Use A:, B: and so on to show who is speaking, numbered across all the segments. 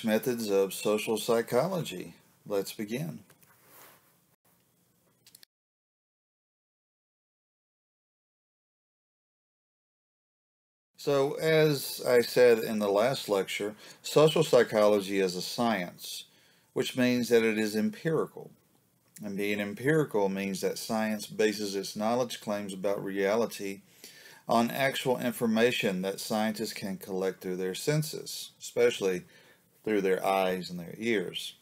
A: Methods of social psychology. Let's begin. So, as I said in the last lecture, social psychology is a science, which means that it is empirical. And being empirical means that science bases its knowledge claims about reality on actual information that scientists can collect through their senses, especially through their eyes and their ears.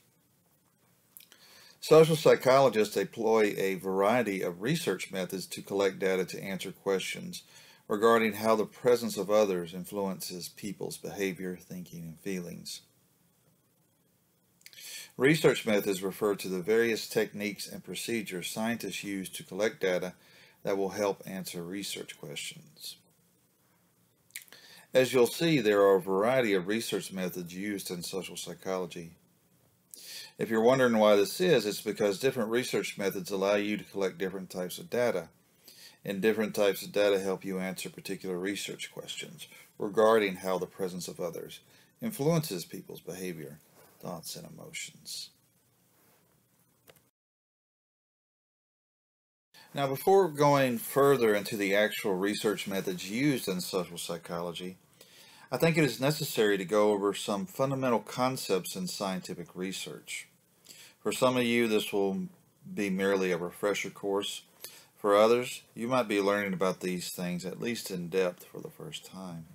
A: Social psychologists employ a variety of research methods to collect data to answer questions regarding how the presence of others influences people's behavior, thinking, and feelings. Research methods refer to the various techniques and procedures scientists use to collect data that will help answer research questions. As you'll see, there are a variety of research methods used in social psychology. If you're wondering why this is, it's because different research methods allow you to collect different types of data, and different types of data help you answer particular research questions regarding how the presence of others influences people's behavior, thoughts, and emotions. Now, before going further into the actual research methods used in social psychology, I think it is necessary to go over some fundamental concepts in scientific research. For some of you, this will be merely a refresher course. For others, you might be learning about these things at least in depth for the first time.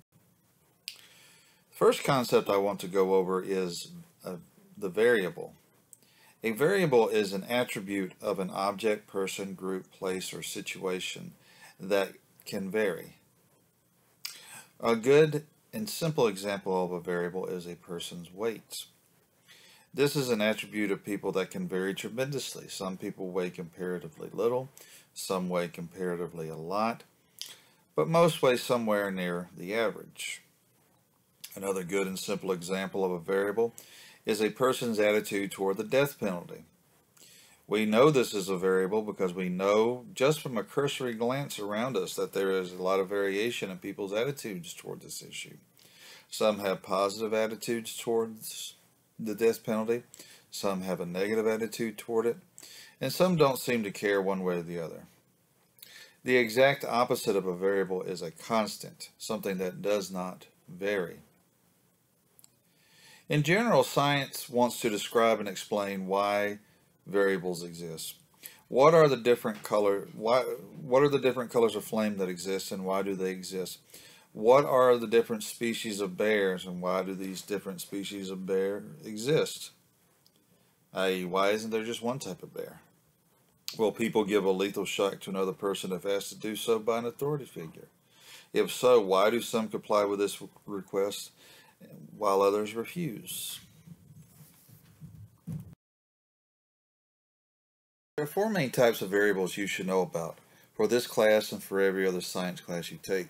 A: The first concept I want to go over is the variable. A variable is an attribute of an object, person, group, place, or situation that can vary. A good and simple example of a variable is a person's weight. This is an attribute of people that can vary tremendously. Some people weigh comparatively little, some weigh comparatively a lot, but most weigh somewhere near the average. Another good and simple example of a variable is a person's attitude toward the death penalty. We know this is a variable because we know just from a cursory glance around us that there is a lot of variation in people's attitudes toward this issue. Some have positive attitudes towards the death penalty, some have a negative attitude toward it, and some don't seem to care one way or the other. The exact opposite of a variable is a constant, something that does not vary. In general, science wants to describe and explain why variables exist. What are the different colors of flame that exist, and why do they exist? What are the different species of bears, and why do these different species of bear exist? I.e., why isn't there just one type of bear? Will people give a lethal shock to another person if asked to do so by an authority figure? If so, why do some comply with this request while others refuse? There are four main types of variables you should know about for this class and for every other science class you take.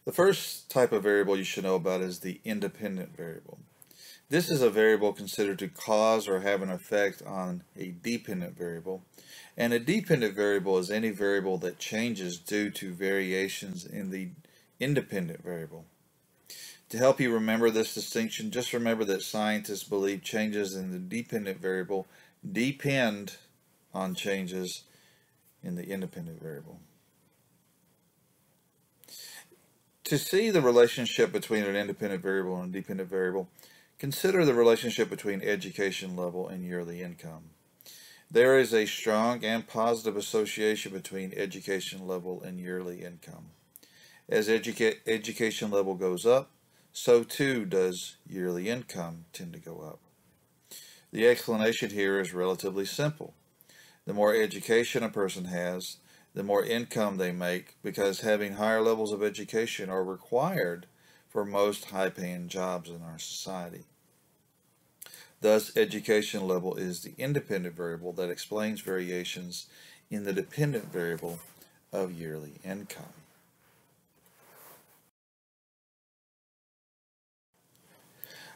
A: The first type of variable you should know about is the independent variable. This is a variable considered to cause or have an effect on a dependent variable, and a dependent variable is any variable that changes due to variations in the independent variable. To help you remember this distinction, just remember that scientists believe changes in the dependent variable depend on changes in the independent variable. To see the relationship between an independent variable and a dependent variable, consider the relationship between education level and yearly income. There is a strong and positive association between education level and yearly income. As education level goes up, so too does yearly income tend to go up. The explanation here is relatively simple. The more education a person has, the more income they make, because having higher levels of education are required for most high-paying jobs in our society. Thus, education level is the independent variable that explains variations in the dependent variable of yearly income.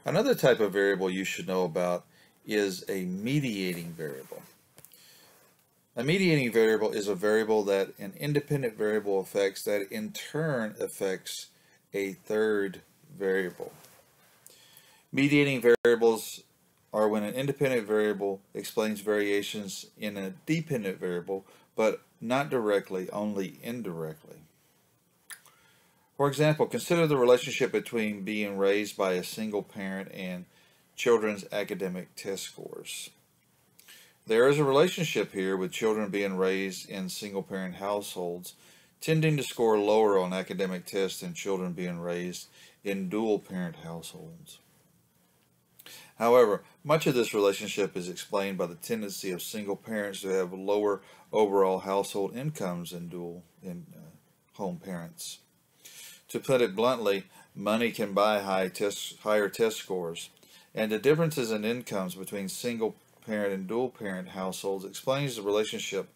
A: Another type of variable you should know about is a mediating variable. A mediating variable is a variable that an independent variable affects that in turn affects a third variable. Mediating variables are when an independent variable explains variations in a dependent variable, but not directly, only indirectly. For example, consider the relationship between being raised by a single parent and children's academic test scores. There is a relationship here with children being raised in single parent households tending to score lower on academic tests than children being raised in dual parent households. However, much of this relationship is explained by the tendency of single parents to have lower overall household incomes than dual home parents. To put it bluntly, money can buy higher test scores, and the differences in incomes between single parent and dual parent households explains the relationship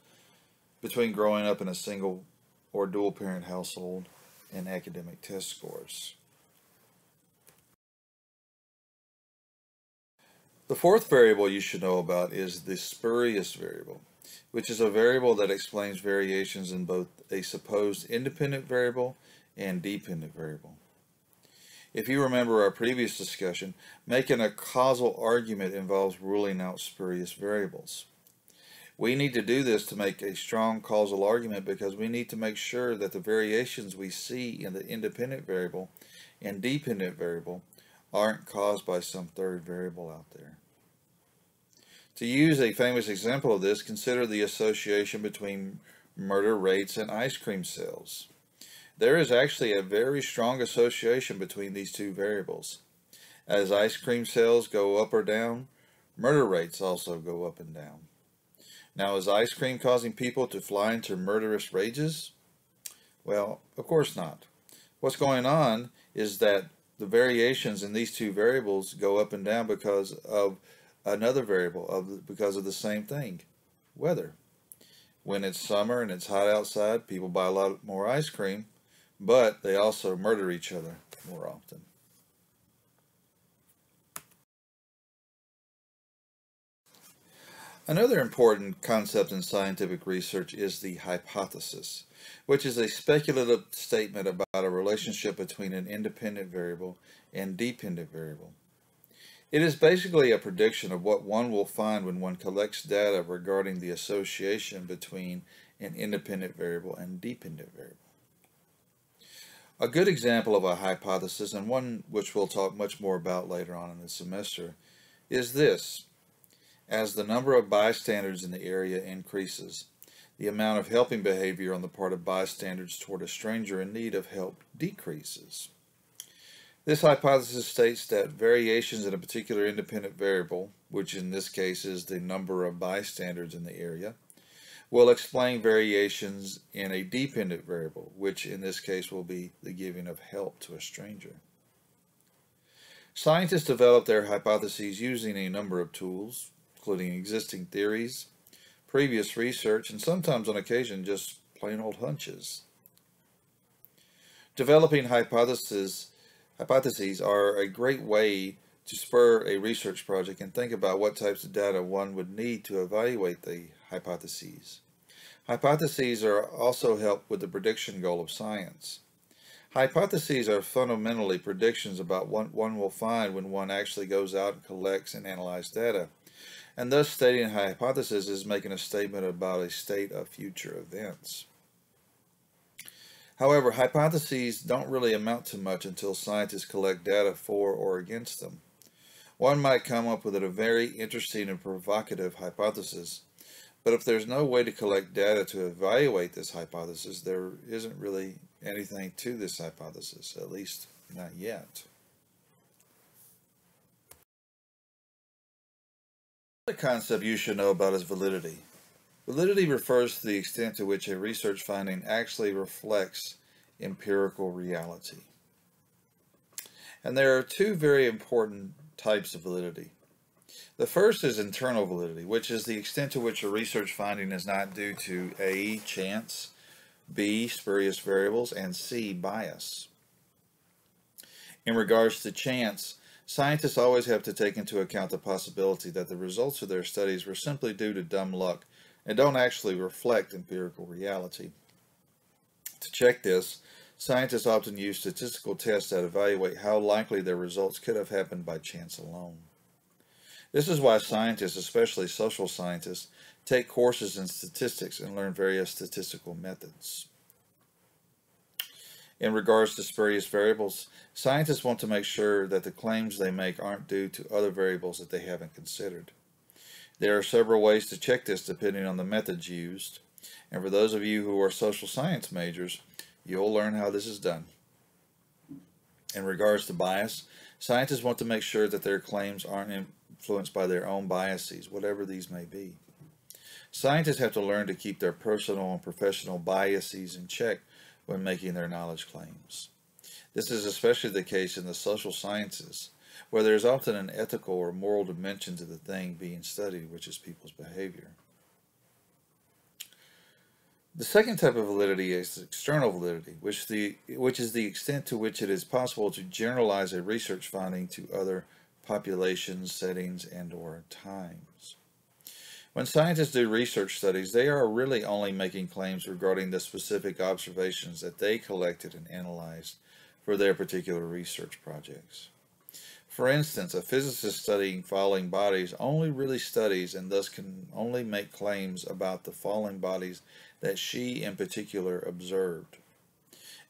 A: between growing up in a single or dual parent household and academic test scores. The fourth variable you should know about is the spurious variable, which is a variable that explains variations in both a supposed independent variable and dependent variable. If you remember our previous discussion, making a causal argument involves ruling out spurious variables. We need to do this to make a strong causal argument because we need to make sure that the variations we see in the independent variable and dependent variable aren't caused by some third variable out there. To use a famous example of this, consider the association between murder rates and ice cream sales. There is actually a very strong association between these two variables. As ice cream sales go up or down, murder rates also go up and down. Now, is ice cream causing people to fly into murderous rages? Well, of course not. What's going on is that the variations in these two variables go up and down because of another variable, because of the same thing, weather. When it's summer and it's hot outside, people buy a lot more ice cream, but they also murder each other more often. Another important concept in scientific research is the hypothesis, which is a speculative statement about a relationship between an independent variable and dependent variable. It is basically a prediction of what one will find when one collects data regarding the association between an independent variable and dependent variable. A good example of a hypothesis, and one which we'll talk much more about later on in the semester, is this. As the number of bystanders in the area increases, the amount of helping behavior on the part of bystanders toward a stranger in need of help decreases. This hypothesis states that variations in a particular independent variable, which in this case is the number of bystanders in the area, will explain variations in a dependent variable, which in this case will be the giving of help to a stranger. Scientists develop their hypotheses using a number of tools, including existing theories, previous research, and sometimes on occasion just plain old hunches. Developing hypotheses are a great way to spur a research project and think about what types of data one would need to evaluate the hypotheses. Hypotheses are also help with the prediction goal of science. Hypotheses are fundamentally predictions about what one will find when one actually goes out and collects and analyzes data. And thus stating a hypothesis is making a statement about a state of future events. However, hypotheses don't really amount to much until scientists collect data for or against them. One might come up with a very interesting and provocative hypothesis, but if there's no way to collect data to evaluate this hypothesis, there isn't really anything to this hypothesis, at least not yet. Another concept you should know about is validity. Validity refers to the extent to which a research finding actually reflects empirical reality. And there are two very important types of validity. The first is internal validity, which is the extent to which a research finding is not due to A, chance, B, spurious variables, and C, bias. In regards to chance, scientists always have to take into account the possibility that the results of their studies were simply due to dumb luck and don't actually reflect empirical reality. To check this, Scientists often use statistical tests that evaluate how likely their results could have happened by chance alone. This is why scientists, especially social scientists, take courses in statistics and learn various statistical methods. In regards to spurious variables, scientists want to make sure that the claims they make aren't due to other variables that they haven't considered. There are several ways to check this depending on the methods used, and for those of you who are social science majors, you'll learn how this is done. In regards to bias, scientists want to make sure that their claims aren't influenced by their own biases, whatever these may be. Scientists have to learn to keep their personal and professional biases in check when making their knowledge claims. This is especially the case in the social sciences, where there is often an ethical or moral dimension to the thing being studied, which is people's behavior. The second type of validity is external validity, which is the extent to which it is possible to generalize a research finding to other populations, settings, and/or times. When scientists do research studies, they are really only making claims regarding the specific observations that they collected and analyzed for their particular research projects. For instance, a physicist studying falling bodies only really studies and thus can only make claims about the falling bodies that she in particular observed.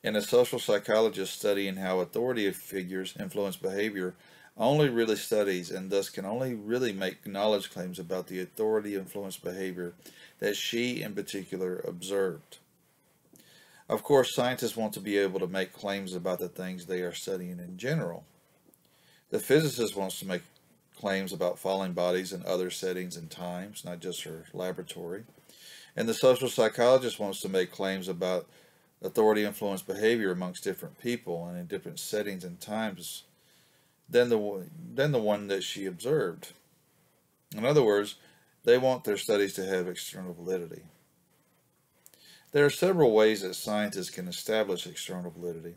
A: And a social psychologist studying how authority figures influence behavior only really studies and thus can only really make knowledge claims about the authority influenced behavior that she in particular observed. Of course, scientists want to be able to make claims about the things they are studying in general. The physicist wants to make claims about falling bodies in other settings and times, not just her laboratory. And the social psychologist wants to make claims about authority influenced behavior amongst different people and in different settings and times than the one that she observed. In other words, they want their studies to have external validity. There are several ways that scientists can establish external validity.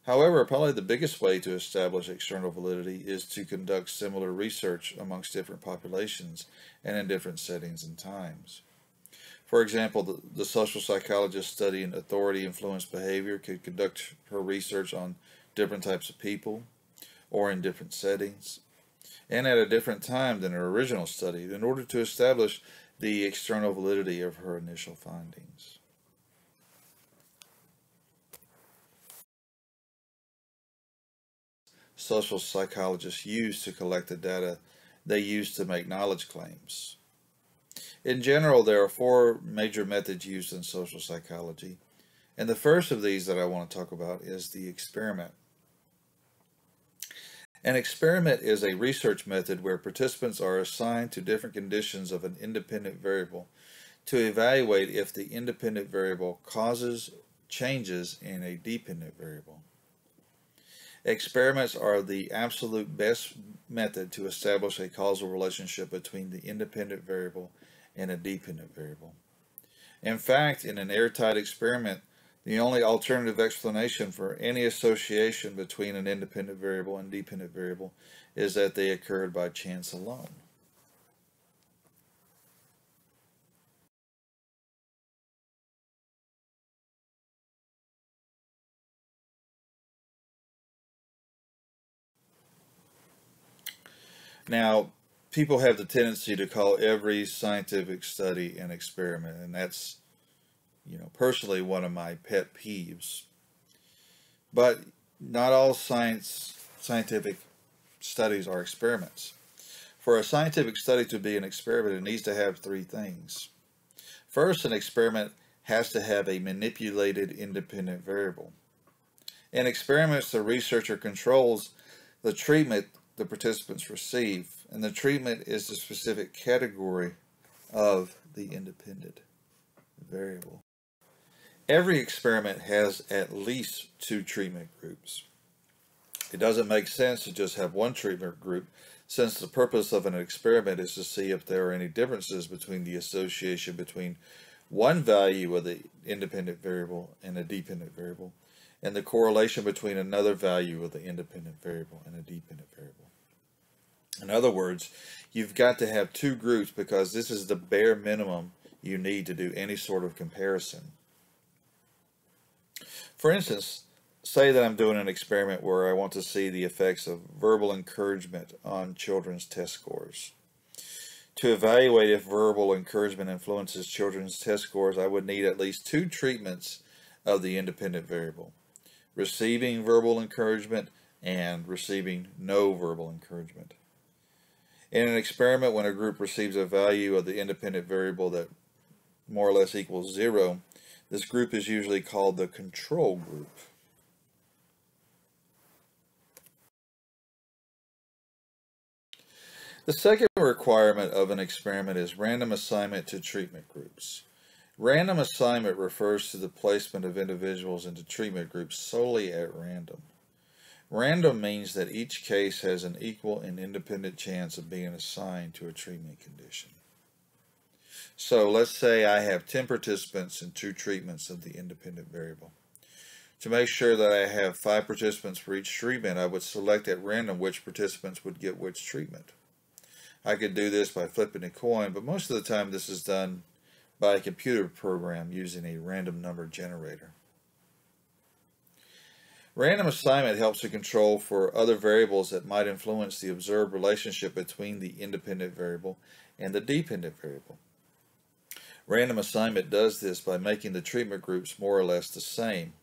A: However, probably the biggest way to establish external validity is to conduct similar research amongst different populations and in different settings and times. For example, the social psychologist studying authority-influenced behavior could conduct her research on different types of people or in different settings and at a different time than her original study in order to establish the external validity of her initial findings. Social psychologists use to collect the data they use to make knowledge claims. In general, there are four major methods used in social psychology, and the first of these that I want to talk about is the experiment. An experiment is a research method where participants are assigned to different conditions of an independent variable to evaluate if the independent variable causes changes in a dependent variable. Experiments are the absolute best method to establish a causal relationship between the independent variable and a dependent variable. In fact, in an airtight experiment, the only alternative explanation for any association between an independent variable and dependent variable is that they occurred by chance alone. Now, people have the tendency to call every scientific study an experiment, and that's, personally one of my pet peeves. But not all scientific studies are experiments. For a scientific study to be an experiment, it needs to have three things. First, an experiment has to have a manipulated independent variable. In experiments, the researcher controls the treatment the participants receive, and the treatment is the specific category of the independent variable. Every experiment has at least two treatment groups. It doesn't make sense to just have one treatment group, since the purpose of an experiment is to see if there are any differences between the association between one value of the independent variable and a dependent variable, and the correlation between another value of the independent variable and a dependent variable. In other words, you've got to have two groups because this is the bare minimum you need to do any sort of comparison. For instance, say that I'm doing an experiment where I want to see the effects of verbal encouragement on children's test scores. To evaluate if verbal encouragement influences children's test scores, I would need at least two treatments of the independent variable: receiving verbal encouragement and receiving no verbal encouragement. In an experiment, when a group receives a value of the independent variable that more or less equals 0, this group is usually called the control group. The second requirement of an experiment is random assignment to treatment groups. Random assignment refers to the placement of individuals into treatment groups solely at random. Random means that each case has an equal and independent chance of being assigned to a treatment condition. So let's say I have 10 participants and 2 treatments of the independent variable. To make sure that I have 5 participants for each treatment, I would select at random which participants would get which treatment. I could do this by flipping a coin, but most of the time this is done by a computer program using a random number generator. Random assignment helps to control for other variables that might influence the observed relationship between the independent variable and the dependent variable. Random assignment does this by making the treatment groups more or less the same.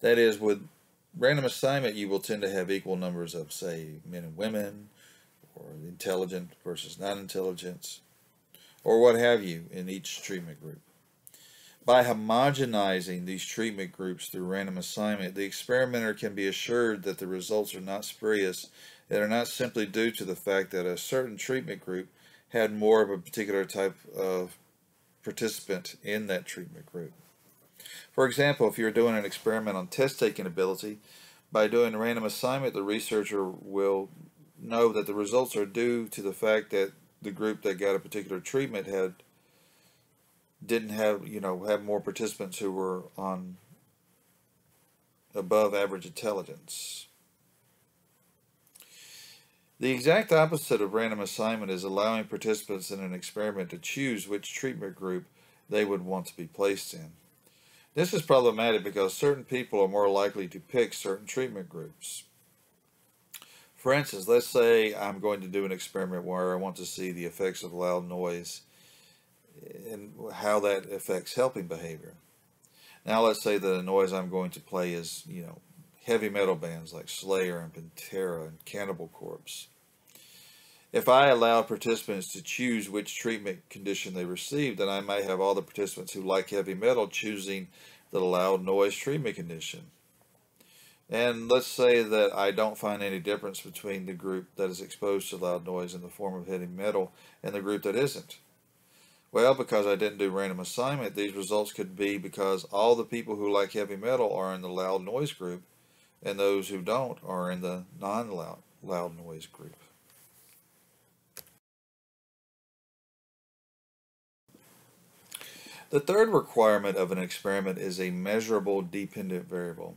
A: That is, with random assignment you will tend to have equal numbers of, say, men and women, or intelligent versus non-intelligence, or what have you in each treatment group. By homogenizing these treatment groups through random assignment, the experimenter can be assured that the results are not spurious and are not simply due to the fact that a certain treatment group had more of a particular type of participant in that treatment group. For example, if you're doing an experiment on test-taking ability, by doing random assignment, the researcher will know that the results are due to the fact that the group that got a particular treatment didn't have more participants who were on above average intelligence. The exact opposite of random assignment is allowing participants in an experiment to choose which treatment group they would want to be placed in. This is problematic because certain people are more likely to pick certain treatment groups. For instance, let's say I'm going to do an experiment where I want to see the effects of loud noise and how that affects helping behavior. Now let's say that the noise I'm going to play is, heavy metal bands like Slayer and Pantera and Cannibal Corpse. If I allow participants to choose which treatment condition they receive, then I may have all the participants who like heavy metal choosing the loud noise treatment condition. And let's say that I don't find any difference between the group that is exposed to loud noise in the form of heavy metal and the group that isn't. Well, because I didn't do random assignment, these results could be because all the people who like heavy metal are in the loud noise group, and those who don't are in the non-loud noise group. The third requirement of an experiment is a measurable dependent variable.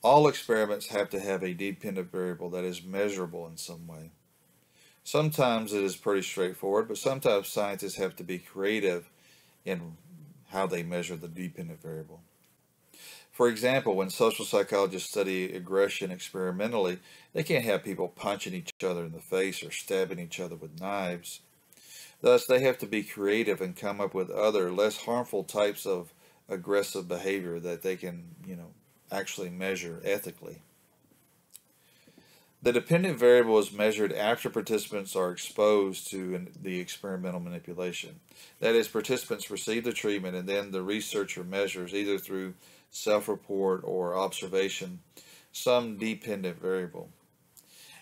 A: All experiments have to have a dependent variable that is measurable in some way. Sometimes it is pretty straightforward, but sometimes scientists have to be creative in how they measure the dependent variable. For example, when social psychologists study aggression experimentally, they can't have people punching each other in the face or stabbing each other with knives. Thus, they have to be creative and come up with other, less harmful types of aggressive behavior that they can, actually measure ethically. The dependent variable is measured after participants are exposed to the experimental manipulation. That is, participants receive the treatment and then the researcher measures, either through self-report or observation, some dependent variable.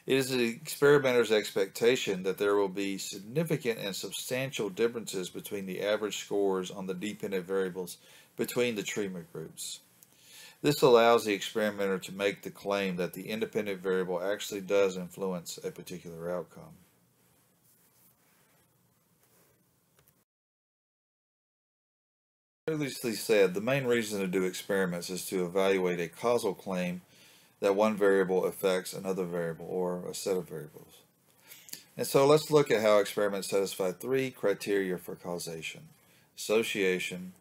A: It is the experimenter's expectation that there will be significant and substantial differences between the average scores on the dependent variables between the treatment groups. This allows the experimenter to make the claim that the independent variable actually does influence a particular outcome. Previously said, the main reason to do experiments is to evaluate a causal claim that one variable affects another variable or a set of variables. And so let's look at how experiments satisfy 3 criteria for causation: association,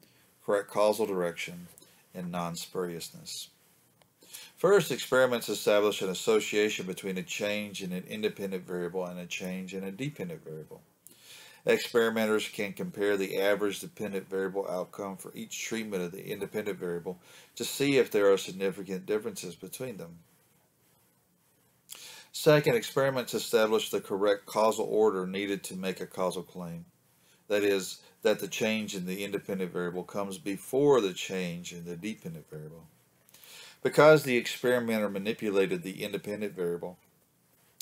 A: correct causal direction, and non-spuriousness. First, experiments establish an association between a change in an independent variable and a change in a dependent variable. Experimenters can compare the average dependent variable outcome for each treatment of the independent variable to see if there are significant differences between them. Second, experiments establish the correct causal order needed to make a causal claim. That is, that the change in the independent variable comes before the change in the dependent variable. Because the experimenter manipulated the independent variable,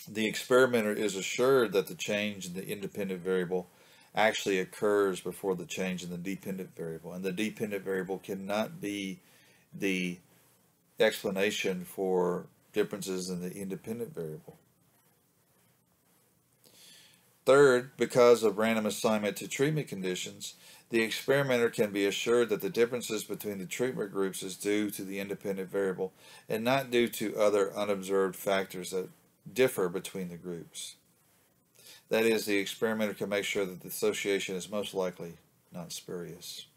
A: the experimenter is assured that the change in the independent variable actually occurs before the change in the dependent variable, and the dependent variable cannot be the explanation for differences in the independent variable. Third, because of random assignment to treatment conditions, the experimenter can be assured that the differences between the treatment groups is due to the independent variable and not due to other unobserved factors that differ between the groups. That is, the experimenter can make sure that the association is most likely not spurious.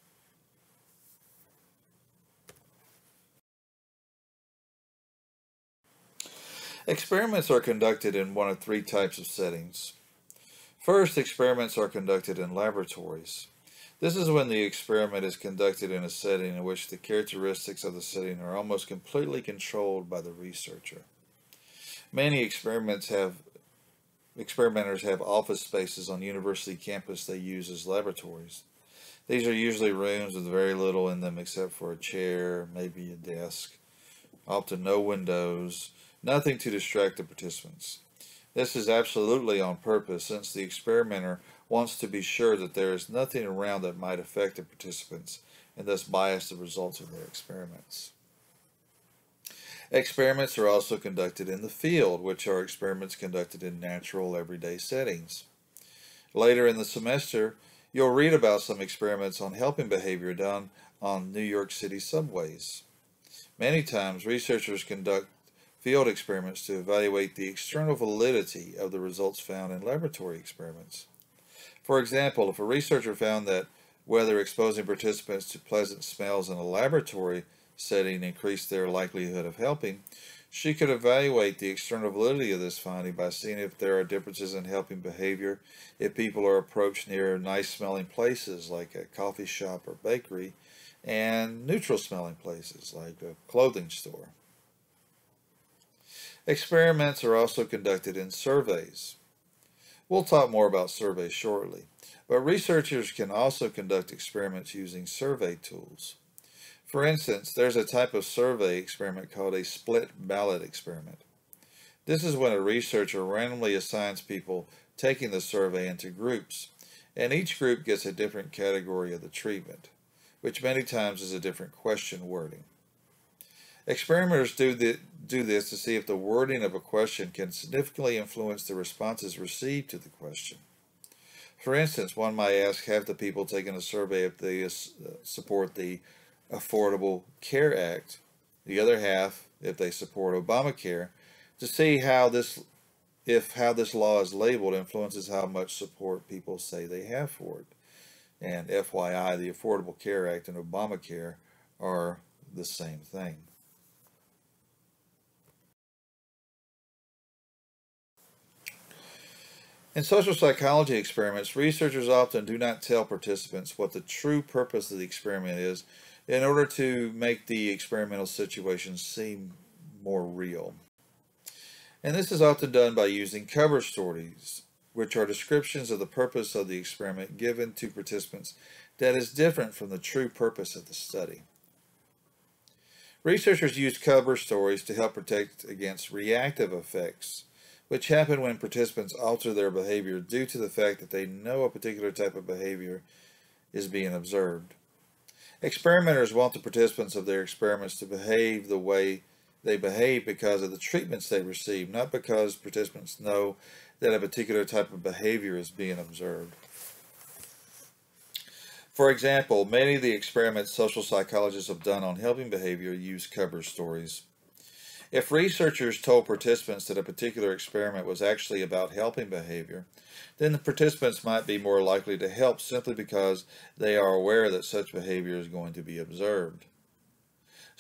A: Experiments are conducted in one of three types of settings. First, experiments are conducted in laboratories. This is when the experiment is conducted in a setting in which the characteristics of the setting are almost completely controlled by the researcher. Many experimenters have office spaces on university campus they use as laboratories. These are usually rooms with very little in them except for a chair, maybe a desk, often no windows, nothing to distract the participants. This is absolutely on purpose, since the experimenter wants to be sure that there is nothing around that might affect the participants and thus bias the results of their experiments. Experiments are also conducted in the field, which are experiments conducted in natural, everyday settings. Later in the semester, you'll read about some experiments on helping behavior done on New York City subways. Many times, researchers conduct field experiments to evaluate the external validity of the results found in laboratory experiments. For example, if a researcher found that whether exposing participants to pleasant smells in a laboratory setting increased their likelihood of helping, she could evaluate the external validity of this finding by seeing if there are differences in helping behavior if people are approached near nice-smelling places like a coffee shop or bakery, and neutral-smelling places like a clothing store. Experiments are also conducted in surveys. We'll talk more about surveys shortly, but researchers can also conduct experiments using survey tools. For instance, there's a type of survey experiment called a split ballot experiment. This is when a researcher randomly assigns people taking the survey into groups, and each group gets a different category of the treatment, which many times is a different question wording. Experimenters do this to see if the wording of a question can significantly influence the responses received to the question. For instance, one might ask half the people taking a survey if they support the Affordable Care Act, the other half if they support Obamacare, to see how this law is labeled influences how much support people say they have for it. And FYI, the Affordable Care Act and Obamacare are the same thing. In social psychology experiments, researchers often do not tell participants what the true purpose of the experiment is in order to make the experimental situation seem more real. And this is often done by using cover stories, which are descriptions of the purpose of the experiment given to participants that is different from the true purpose of the study. Researchers use cover stories to help protect against reactive effects, which happen when participants alter their behavior due to the fact that they know a particular type of behavior is being observed. Experimenters want the participants of their experiments to behave the way they behave because of the treatments they receive, not because participants know that a particular type of behavior is being observed. For example, many of the experiments social psychologists have done on helping behavior use cover stories. If researchers told participants that a particular experiment was actually about helping behavior, then the participants might be more likely to help simply because they are aware that such behavior is going to be observed.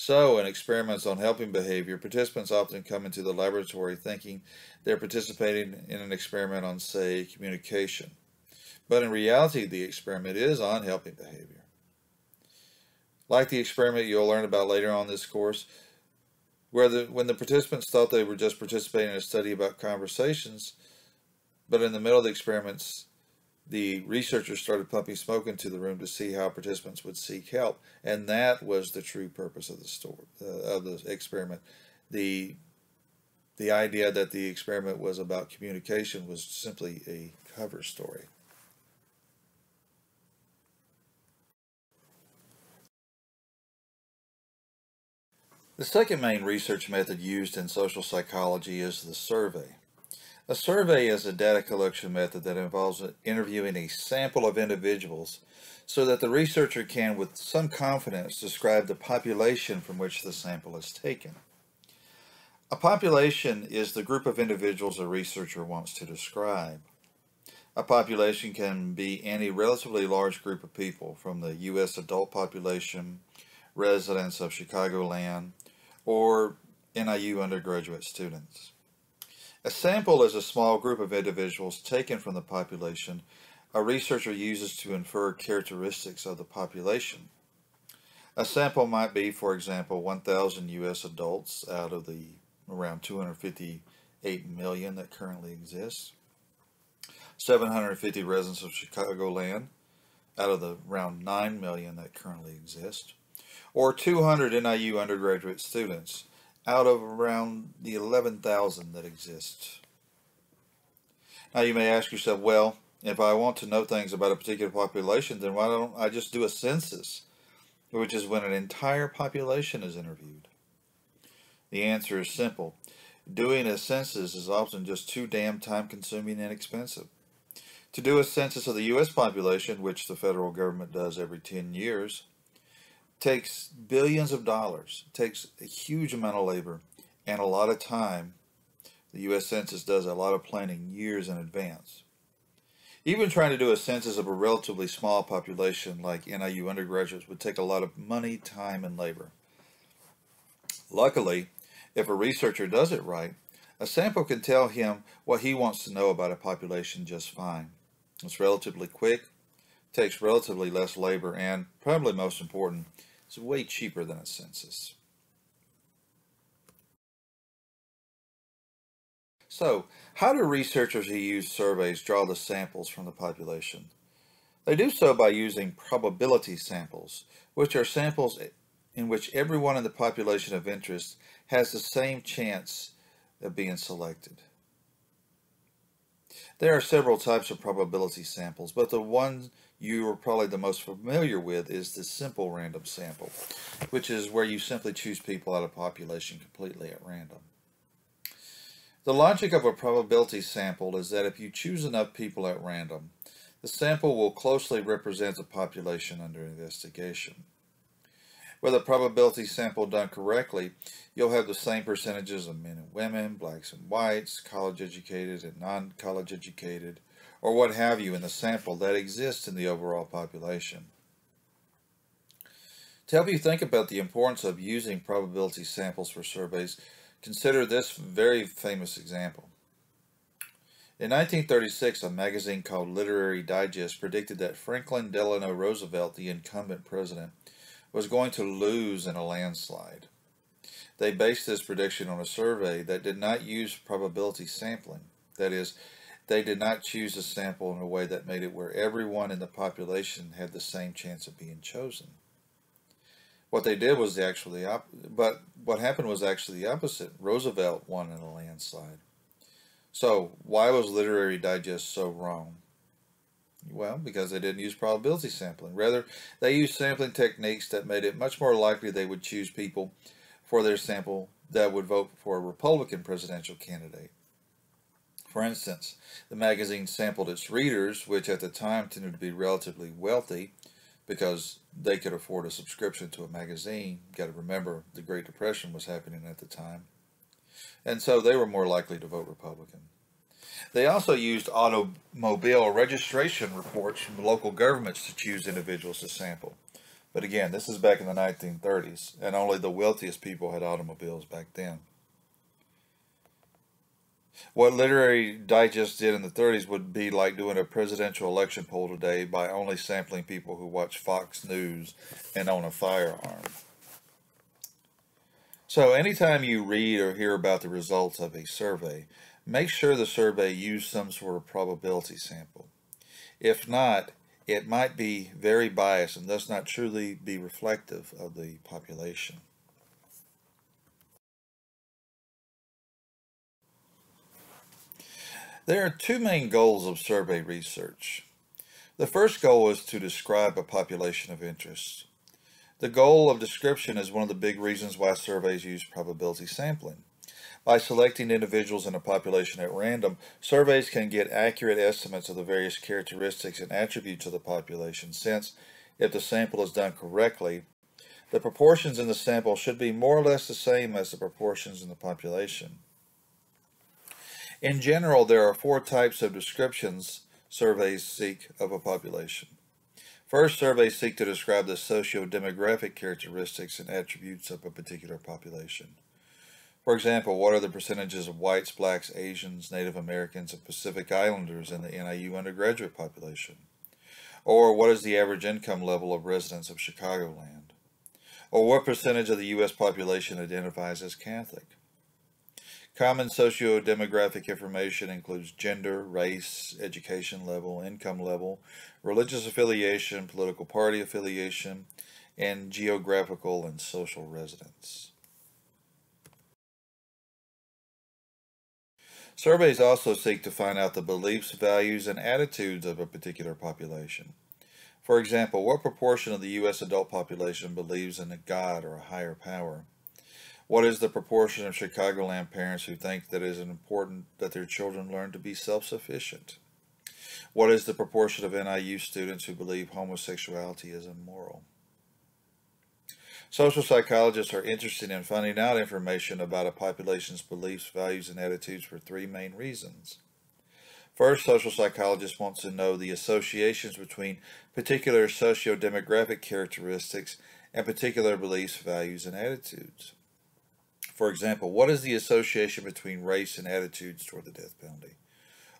A: So, in experiments on helping behavior, participants often come into the laboratory thinking they're participating in an experiment on, say, communication. But in reality, the experiment is on helping behavior. Like the experiment you'll learn about later on in this course, when the participants thought they were just participating in a study about conversations, but in the middle of the experiments, the researchers started pumping smoke into the room to see how participants would seek help, and that was the true purpose of the experiment. The idea that the experiment was about communication was simply a cover story. The second main research method used in social psychology is the survey. A survey is a data collection method that involves interviewing a sample of individuals so that the researcher can, with some confidence, describe the population from which the sample is taken. A population is the group of individuals a researcher wants to describe. A population can be any relatively large group of people, from the U.S. adult population, residents of Chicagoland, or NIU undergraduate students. A sample is a small group of individuals taken from the population a researcher uses to infer characteristics of the population. A sample might be, for example, 1,000 U.S. adults out of the around 258 million that currently exist, 750 residents of Chicagoland out of the around 9 million that currently exist, or 200 NIU undergraduate students out of around the 11,000 that exist. Now you may ask yourself, well, if I want to know things about a particular population, then why don't I just do a census, which is when an entire population is interviewed? The answer is simple. Doing a census is often just too damn time-consuming and expensive. To do a census of the U.S. population, which the federal government does every 10 years, takes billions of dollars, takes a huge amount of labor, and a lot of time. The U.S. Census does a lot of planning years in advance. Even trying to do a census of a relatively small population like NIU undergraduates would take a lot of money, time, and labor. Luckily, if a researcher does it right, a sample can tell him what he wants to know about a population just fine. It's relatively quick, takes relatively less labor, and, probably most important, it's way cheaper than a census. So, how do researchers who use surveys draw the samples from the population? They do so by using probability samples, which are samples in which everyone in the population of interest has the same chance of being selected. There are several types of probability samples, but the one you are probably the most familiar with is the simple random sample, which is where you simply choose people out of population completely at random. The logic of a probability sample is that if you choose enough people at random, the sample will closely represent the population under investigation. With a probability sample done correctly, you'll have the same percentages of men and women, blacks and whites, college educated and non-college educated, or what have you in the sample that exists in the overall population. To help you think about the importance of using probability samples for surveys, consider this very famous example. In 1936, a magazine called Literary Digest predicted that Franklin Delano Roosevelt, the incumbent president, was going to lose in a landslide. They based this prediction on a survey that did not use probability sampling. That is, they did not choose a sample in a way that made it where everyone in the population had the same chance of being chosen. What they did was but what happened was actually the opposite. Roosevelt won in a landslide. So, why was Literary Digest so wrong? Well, because they didn't use probability sampling. Rather, they used sampling techniques that made it much more likely they would choose people for their sample that would vote for a Republican presidential candidate. For instance, the magazine sampled its readers, which at the time tended to be relatively wealthy because they could afford a subscription to a magazine. You've got to remember the Great Depression was happening at the time. And so they were more likely to vote Republican. They also used automobile registration reports from local governments to choose individuals to sample. But again, this is back in the 1930s, and only the wealthiest people had automobiles back then. What Literary Digest did in the 30s would be like doing a presidential election poll today by only sampling people who watch Fox News and own a firearm. So anytime you read or hear about the results of a survey, make sure the survey used some sort of probability sample. If not, it might be very biased and thus not truly be reflective of the population. There are two main goals of survey research. The first goal is to describe a population of interest. The goal of description is one of the big reasons why surveys use probability sampling. By selecting individuals in a population at random, surveys can get accurate estimates of the various characteristics and attributes of the population, since, if the sample is done correctly, the proportions in the sample should be more or less the same as the proportions in the population. In general, there are four types of descriptions surveys seek of a population. First, surveys seek to describe the socio-demographic characteristics and attributes of a particular population. For example, what are the percentages of whites, blacks, Asians, Native Americans, and Pacific Islanders in the NIU undergraduate population? Or what is the average income level of residents of Chicagoland? Or what percentage of the U.S. population identifies as Catholic? Common socio-demographic information includes gender, race, education level, income level, religious affiliation, political party affiliation, and geographical and social residence. Surveys also seek to find out the beliefs, values, and attitudes of a particular population. For example, what proportion of the U.S. adult population believes in a God or a higher power? What is the proportion of Chicagoland parents who think that it is important that their children learn to be self-sufficient? What is the proportion of NIU students who believe homosexuality is immoral? Social psychologists are interested in finding out information about a population's beliefs, values, and attitudes for three main reasons. First, social psychologists want to know the associations between particular socio-demographic characteristics and particular beliefs, values, and attitudes. For example, what is the association between race and attitudes toward the death penalty?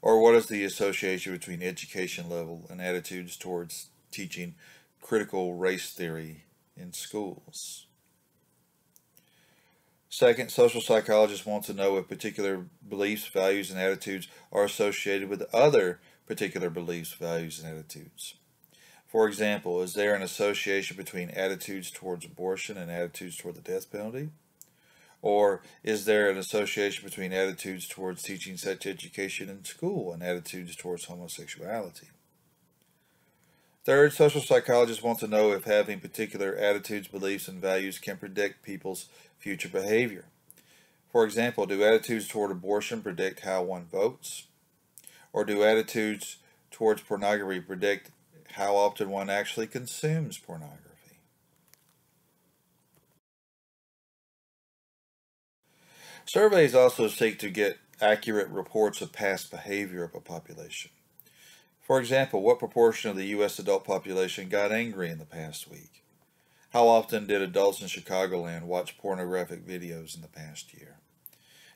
A: Or what is the association between education level and attitudes towards teaching critical race theory in schools? Second, social psychologists want to know if particular beliefs, values, and attitudes are associated with other particular beliefs, values, and attitudes. For example, is there an association between attitudes towards abortion and attitudes toward the death penalty? Or is there an association between attitudes towards teaching sex education in school and attitudes towards homosexuality? Third, social psychologists want to know if having particular attitudes, beliefs, and values can predict people's future behavior. For example, do attitudes toward abortion predict how one votes? Or do attitudes towards pornography predict how often one actually consumes pornography? Surveys also seek to get accurate reports of past behavior of a population. For example, what proportion of the U.S. adult population got angry in the past week? How often did adults in Chicagoland watch pornographic videos in the past year?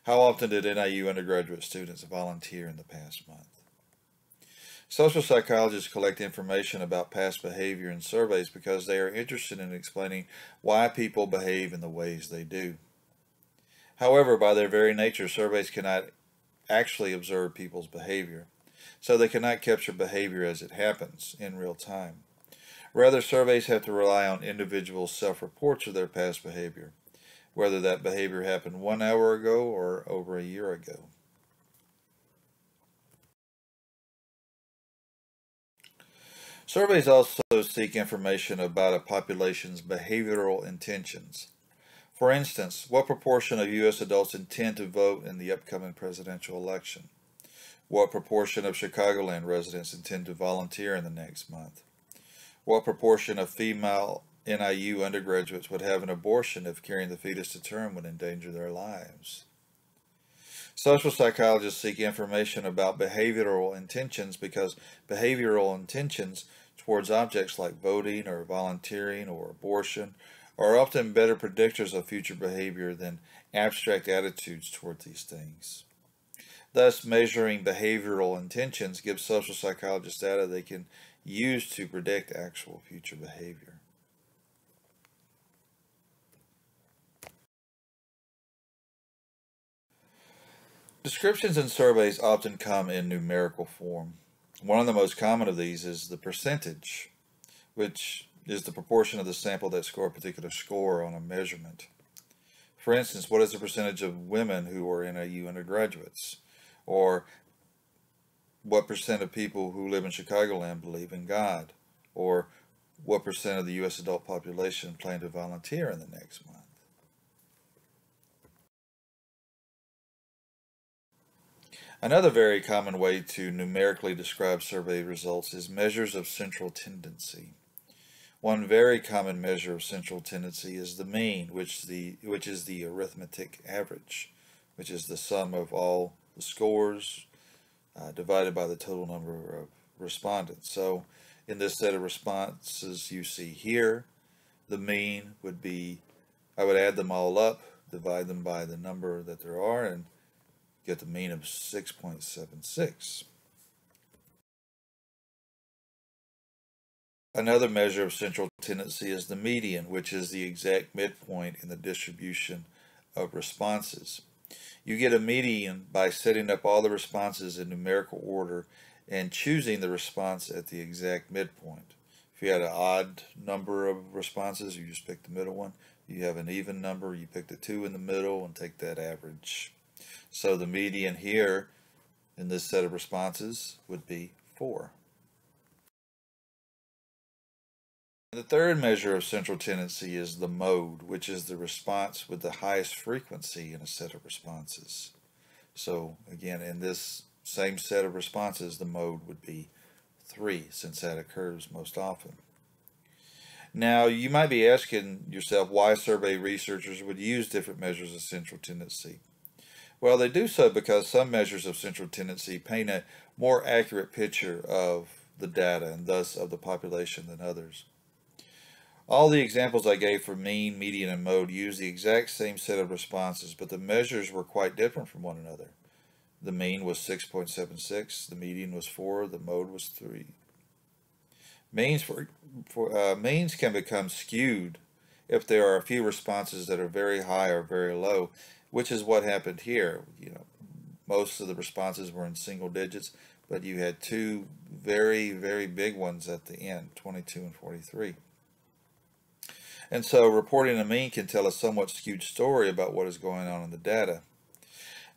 A: How often did NIU undergraduate students volunteer in the past month? Social psychologists collect information about past behavior in surveys because they are interested in explaining why people behave in the ways they do. However, by their very nature, surveys cannot actually observe people's behavior, so they cannot capture behavior as it happens in real time. Rather, surveys have to rely on individuals' self-reports of their past behavior, whether that behavior happened 1 hour ago or over a year ago. Surveys also seek information about a population's behavioral intentions. For instance, what proportion of U.S. adults intend to vote in the upcoming presidential election? What proportion of Chicagoland residents intend to volunteer in the next month? What proportion of female NIU undergraduates would have an abortion if carrying the fetus to term would endanger their lives? Social psychologists seek information about behavioral intentions because behavioral intentions towards objects like voting or volunteering or abortion are often better predictors of future behavior than abstract attitudes toward these things. Thus, measuring behavioral intentions gives social psychologists data they can use to predict actual future behavior. Descriptions in surveys often come in numerical form. One of the most common of these is the percentage, which is the proportion of the sample that score a particular score on a measurement. For instance, what is the percentage of women who are NIU undergraduates? Or what percent of people who live in Chicagoland believe in God? Or what percent of the U.S. adult population plan to volunteer in the next month? Another very common way to numerically describe survey results is measures of central tendency. One very common measure of central tendency is the mean, which is the arithmetic average, which is the sum of all the scores divided by the total number of respondents. So in this set of responses you see here, the mean would be, I would add them all up, divide them by the number that there are, and get the mean of 6.76. Another measure of central tendency is the median, which is the exact midpoint in the distribution of responses. You get a median by setting up all the responses in numerical order and choosing the response at the exact midpoint. If you had an odd number of responses, you just pick the middle one. You have an even number, you pick the two in the middle and take that average. So the median here in this set of responses would be 4. The third measure of central tendency is the mode, which is the response with the highest frequency in a set of responses. So again, in this same set of responses, the mode would be 3, since that occurs most often. Now, you might be asking yourself why survey researchers would use different measures of central tendency. Well, they do so because some measures of central tendency paint a more accurate picture of the data and thus of the population than others. All the examples I gave for mean, median, and mode use the exact same set of responses, but the measures were quite different from one another. The mean was 6.76, the median was 4, the mode was 3. Means can become skewed if there are a few responses that are very high or very low, which is what happened here. Most of the responses were in single digits, but you had two very, very big ones at the end, 22 and 43. And so reporting a mean can tell a somewhat skewed story about what is going on in the data.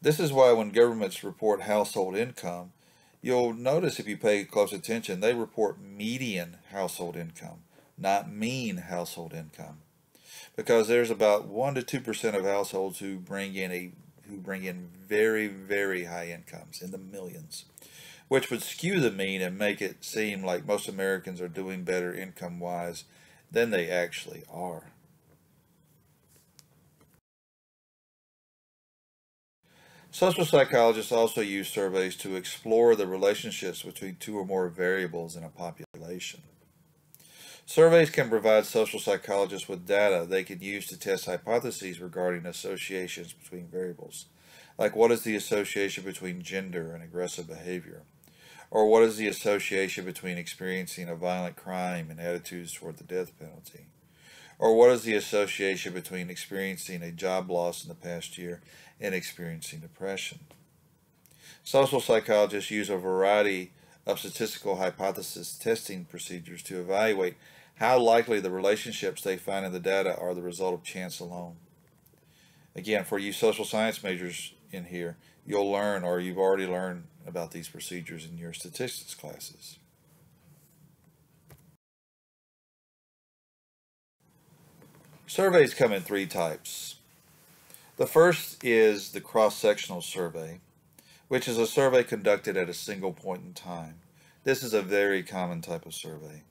A: This is why when governments report household income, you'll notice if you pay close attention, they report median household income, not mean household income. Because there's about 1 to 2% of households who bring in very, very high incomes in the millions, which would skew the mean and make it seem like most Americans are doing better income-wise than they actually are. Social psychologists also use surveys to explore the relationships between two or more variables in a population. Surveys can provide social psychologists with data they can use to test hypotheses regarding associations between variables, like what is the association between gender and aggressive behavior, or what is the association between experiencing a violent crime and attitudes toward the death penalty, or what is the association between experiencing a job loss in the past year and experiencing depression. Social psychologists use a variety of statistical hypothesis testing procedures to evaluate how likely the relationships they find in the data are the result of chance alone. Again, for you social science majors in here, you'll learn, or you've already learned about these procedures in your statistics classes. Surveys come in 3 types. The first is the cross-sectional survey, which is a survey conducted at a single point in time. This is a very common type of survey.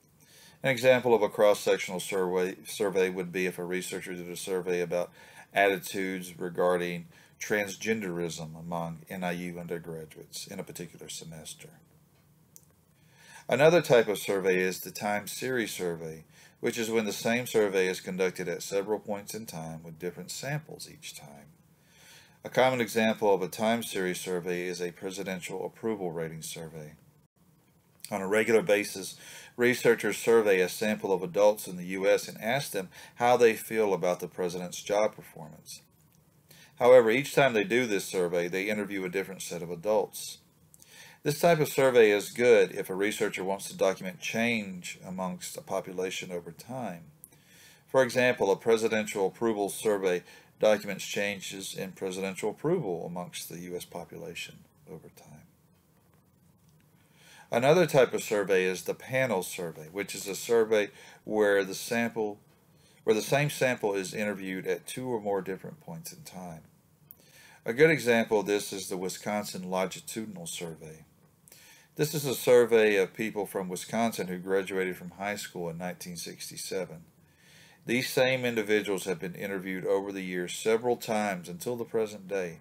A: An example of a cross-sectional survey would be if a researcher did a survey about attitudes regarding transgenderism among NIU undergraduates in a particular semester. Another type of survey is the time series survey, which is when the same survey is conducted at several points in time with different samples each time. A common example of a time series survey is a presidential approval rating survey. On a regular basis, researchers survey a sample of adults in the U.S. and ask them how they feel about the president's job performance. However, each time they do this survey, they interview a different set of adults. This type of survey is good if a researcher wants to document change amongst a population over time. For example, a presidential approval survey documents changes in presidential approval amongst the U.S. population over time. Another type of survey is the panel survey, which is a survey where the same sample is interviewed at two or more different points in time. A good example of this is the Wisconsin Longitudinal Survey. This is a survey of people from Wisconsin who graduated from high school in 1967. These same individuals have been interviewed over the years several times until the present day.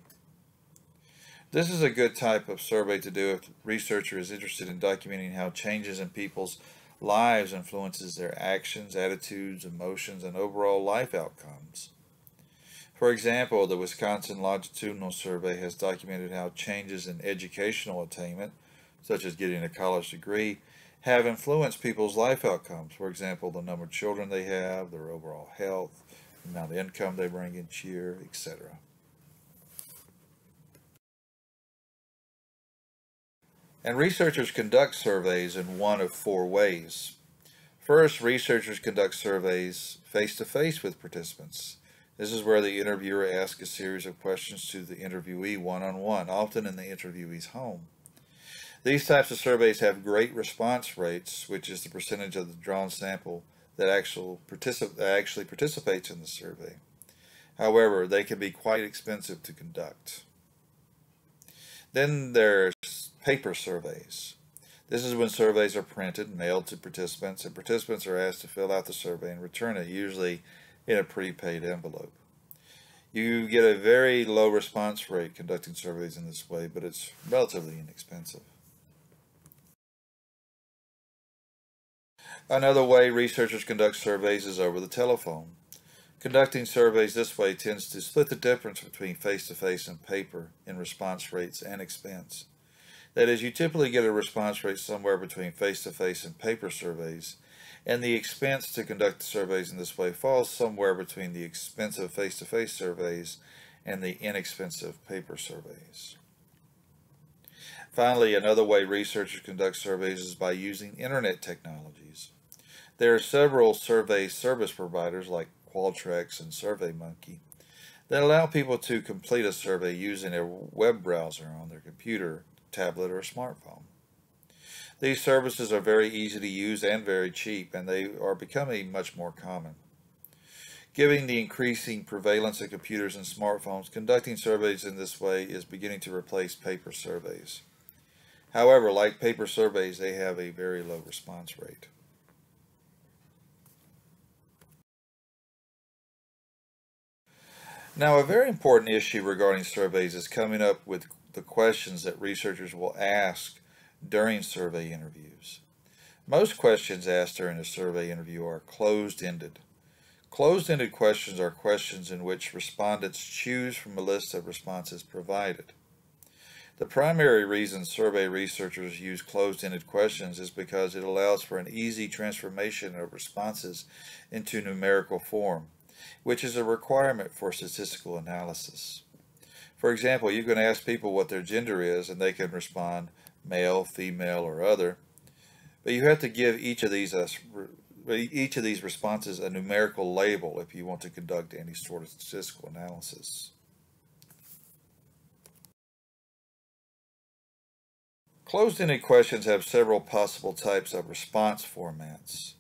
A: This is a good type of survey to do if the researcher is interested in documenting how changes in people's lives influences their actions, attitudes, emotions, and overall life outcomes. For example, the Wisconsin Longitudinal Survey has documented how changes in educational attainment, such as getting a college degree, have influenced people's life outcomes. For example, the number of children they have, their overall health, the amount of income they bring each year, etc. And researchers conduct surveys in one of four ways. First, researchers conduct surveys face-to-face with participants. This is where the interviewer asks a series of questions to the interviewee one-on-one, often in the interviewee's home. These types of surveys have great response rates, which is the percentage of the drawn sample that actually participates in the survey. However, they can be quite expensive to conduct. Then there's paper surveys. This is when surveys are printed and mailed to participants, and participants are asked to fill out the survey and return it, usually in a prepaid envelope. You get a very low response rate conducting surveys in this way, but it's relatively inexpensive. Another way researchers conduct surveys is over the telephone. Conducting surveys this way tends to split the difference between face-to-face and paper in response rates and expense. That is, you typically get a response rate somewhere between face-to-face and paper surveys, and the expense to conduct the surveys in this way falls somewhere between the expensive face-to-face surveys and the inexpensive paper surveys. Finally, another way researchers conduct surveys is by using internet technologies. There are several survey service providers like Qualtrics and SurveyMonkey that allow people to complete a survey using a web browser on their computer, tablet, or smartphone. These services are very easy to use and very cheap, and they are becoming much more common. Given the increasing prevalence of computers and smartphones, conducting surveys in this way is beginning to replace paper surveys. However, like paper surveys, they have a very low response rate. Now, a very important issue regarding surveys is coming up with the questions that researchers will ask during survey interviews. Most questions asked during a survey interview are closed-ended. Closed-ended questions are questions in which respondents choose from a list of responses provided. The primary reason survey researchers use closed-ended questions is because it allows for an easy transformation of responses into numerical form, which is a requirement for statistical analysis. For example, you can ask people what their gender is and they can respond male, female, or other, but you have to give each of these responses a numerical label if you want to conduct any sort of statistical analysis. Closed-ended questions have several possible types of response formats.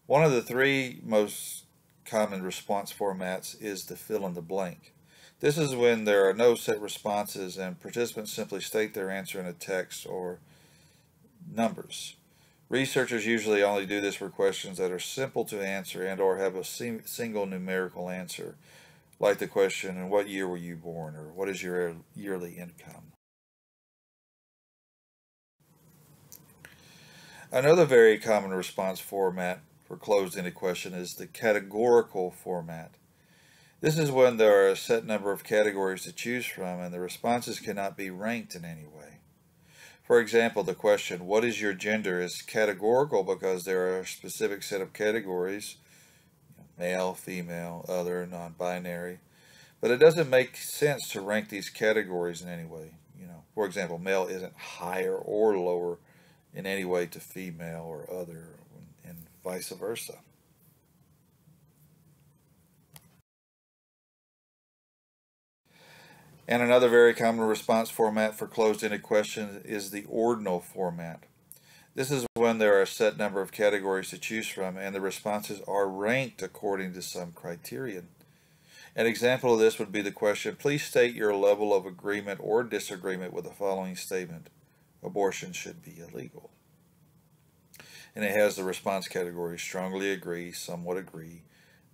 A: One of the three most common response formats is the fill in the blank. This is when there are no set responses and participants simply state their answer in a text or numbers. Researchers usually only do this for questions that are simple to answer and or have a single numerical answer, like the question, in what year were you born, or what is your yearly income? Another very common response format for closed-ended question is the categorical format. This is when there are a set number of categories to choose from and the responses cannot be ranked in any way. For example, the question, "What is your gender?" is categorical because there are a specific set of categories, male, female, other, non-binary, but it doesn't make sense to rank these categories in any way. For example, male isn't higher or lower in any way to female or other, and vice versa. And another very common response format for closed-ended questions is the ordinal format. This is when there are a set number of categories to choose from and the responses are ranked according to some criterion. An example of this would be the question, "Please state your level of agreement or disagreement with the following statement. Abortion should be illegal." And it has the response categories: strongly agree, somewhat agree,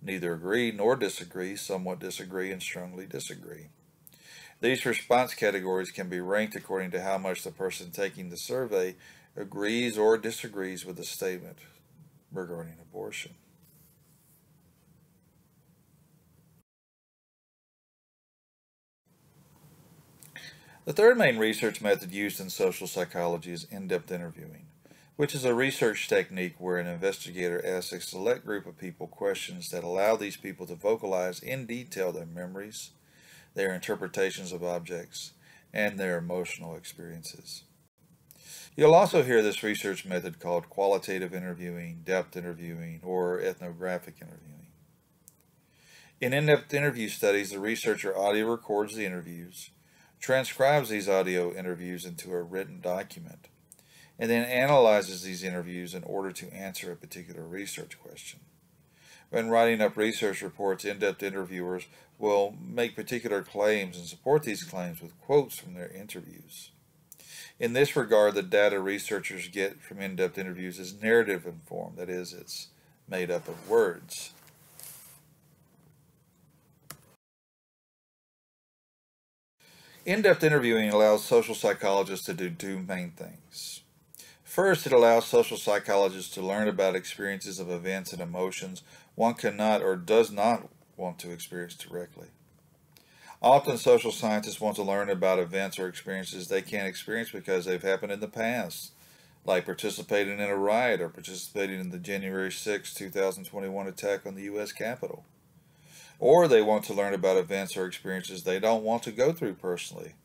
A: neither agree nor disagree, somewhat disagree, and strongly disagree. These response categories can be ranked according to how much the person taking the survey agrees or disagrees with the statement regarding abortion. The third main research method used in social psychology is in-depth interviewing, which is a research technique where an investigator asks a select group of people questions that allow these people to vocalize in detail their memories, their interpretations of objects, and their emotional experiences. You'll also hear this research method called qualitative interviewing, depth interviewing, or ethnographic interviewing. In in-depth interview studies, the researcher audio records the interviews, transcribes these audio interviews into a written document, and then analyzes these interviews in order to answer a particular research question. When writing up research reports, in-depth interviewers will make particular claims and support these claims with quotes from their interviews. In this regard, the data researchers get from in-depth interviews is narrative informed, that is, it's made up of words. In-depth interviewing allows social psychologists to do two main things. First, it allows social psychologists to learn about experiences of events and emotions one cannot or does not want to experience directly. Often social scientists want to learn about events or experiences they can't experience because they've happened in the past, like participating in a riot or participating in the January 6, 2021 attack on the U.S. Capitol. Or they want to learn about events or experiences they don't want to go through personally,